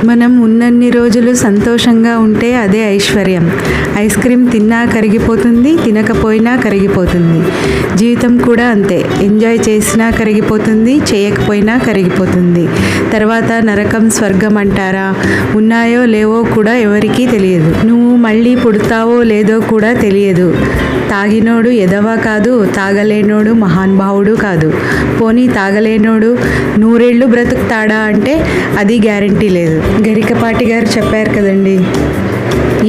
మనం ఉన్నన్ని రోజులు సంతోషంగా ఉంటే అదే ఐశ్వర్యం. ఐస్ క్రీమ్ తిన్నా కరిగిపోతుంది, తినకపోయినా కరిగిపోతుంది. జీవితం కూడా అంతే. ఎంజాయ్ చేసినా కరిగిపోతుంది, చేయకపోయినా కరిగిపోతుంది. తర్వాత నరకం స్వర్గం అంటారా? ఉన్నాయో లేవో కూడా ఎవరికీ తెలియదు. నువ్వు మళ్ళీ పుడతావో లేదో కూడా తెలియదు. తాగినోడు ఎదవా కాదు, తాగలేనోడు మహానుభావుడు కాదు. పోనీ తాగలేనోడు 100 ఏళ్ళు బ్రతుకుతాడా అంటే అది గ్యారంటీ లేదు. గరికపాటి గారు చెప్పారు కదండి,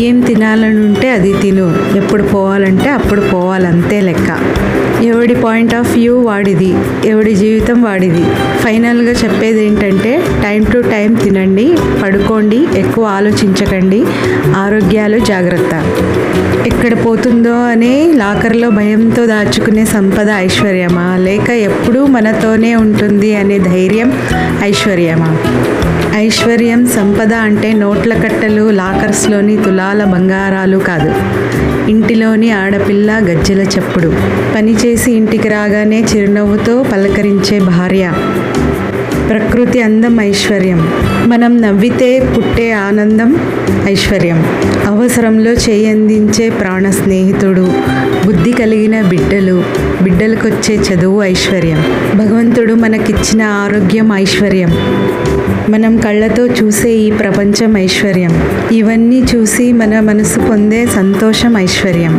ఏం తినాలని ఉంటే అది తిను, ఎప్పుడు పోవాలంటే అప్పుడు పోవాలంతే లెక్క. ఎవడి పాయింట్ ఆఫ్ వ్యూ వాడిది, ఎవడి జీవితం వాడిది. ఫైనల్గా చెప్పేది ఏంటంటే టైం టు టైం తినండి, పడుకోండి, ఎక్కువ ఆలోచించకండి, ఆరోగ్యాలు జాగ్రత్త. ఎక్కడ పోతుందో అనే లాకర్లో భయంతో దాచుకునే సంపద ఐశ్వర్యమా, లేక ఎప్పుడూ మనతోనే ఉంటుంది అనే ధైర్యం ఐశ్వర్యమా? ఐశ్వర్యం సంపద అంటే నోట్ల కట్టలు, లాకర్స్లోని తులాల బంగారాలు కాదు. ఇంటిలోని ఆడపిల్ల గజ్జెల చప్పుడు, పనిచేసి ఇంటికి రాగానే చిరునవ్వుతో పలకరించే భార్య. ప్రకృతి అందం ఐశ్వర్యం. మనం నవ్వితే పుట్టే ఆనందం ఐశ్వర్యం. అవసరంలో చేయందించే ప్రాణ స్నేహితుడు, బుద్ధి కలిగిన బిడ్డలు, బిడ్డలకొచ్చే చదువు ఐశ్వర్యం. భగవంతుడు మనకిచ్చిన ఆరోగ్యం ఐశ్వర్యం. మనం కళ్ళతో చూసే ఈ ప్రపంచం ఐశ్వర్యం. ఇవన్నీ చూసి మన మనసు పొందే సంతోషం ఐశ్వర్యం.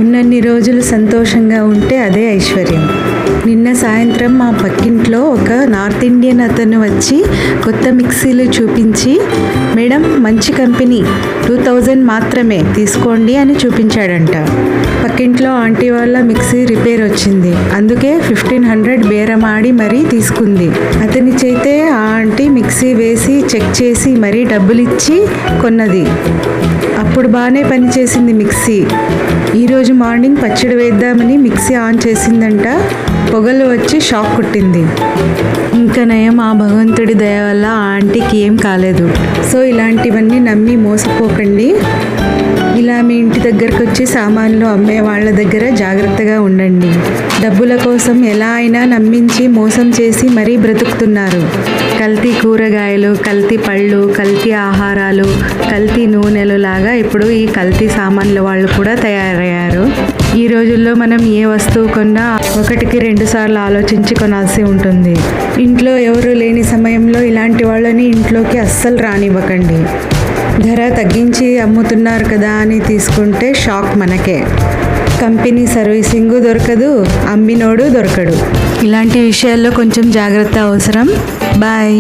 ఉన్నన్ని రోజులు సంతోషంగా ఉంటే అదే ఐశ్వర్యం. నిన్న సాయంత్రం మా పక్కింట్లో ఒక నార్త్ ఇండియన్ అతను వచ్చి కొత్త మిక్సీలు చూపించి, మేడం మంచి కంపెనీ, 2000 మాత్రమే తీసుకోండి అని చూపించాడంట. పక్కింట్లో ఆంటీ వాళ్ళ మిక్సీ రిపేర్ వచ్చింది, అందుకే 1500 బేరమాడి మరీ తీసుకుంది. అతని చేతే ఆ ఆంటీ మిక్సీ వేసి చెక్ చేసి మరీ డబ్బులు ఇచ్చి కొన్నది. అప్పుడు బాగానే పనిచేసింది మిక్సీ. ఈరోజు మార్నింగ్ పచ్చడి వేద్దామని మిక్సీ ఆన్ చేసిందంట, పొగలు వచ్చి షాక్ కొట్టింది. ఇంకా నయం, ఆ భగవంతుడి దయ వల్ల ఆ ఆంటీకి ఏం కాలేదు. సో ఇలాంటివన్నీ నమ్మి మోసపోకండి. ఇలా మీ ఇంటి దగ్గరకు వచ్చి సామాన్లు అమ్మే వాళ్ళ దగ్గర జాగ్రత్తగా ఉండండి. డబ్బుల కోసం ఎలా అయినా నమ్మించి మోసం చేసి మరీ బ్రతుకుతున్నారు. కల్తీ కూరగాయలు, కల్తీ పళ్ళు, కల్తీ ఆహారాలు, కల్తీ నూనెలు లాగా ఇప్పుడు ఈ కల్తీ సామాన్ల వాళ్ళు కూడా తయారయ్యారు. ఈ రోజుల్లో మనం ఏ వస్తువు కొన్నా 1కి 2 సార్లు ఆలోచించి కొనాల్సి ఉంటుంది. ఇంట్లో ఎవరు లేని సమయంలో ఇలాంటి వాళ్ళని ఇంట్లోకి అస్సలు రానివ్వకండి. ధర తగ్గించి అమ్ముతున్నారు కదా అని తీసుకుంటే షాక్ మనకే. కంపెనీ సర్వీసింగు దొరకదు, అమ్మినోడు దొరకడు. ఇలాంటి విషయాల్లో కొంచెం జాగ్రత్త అవసరం. బాయ్.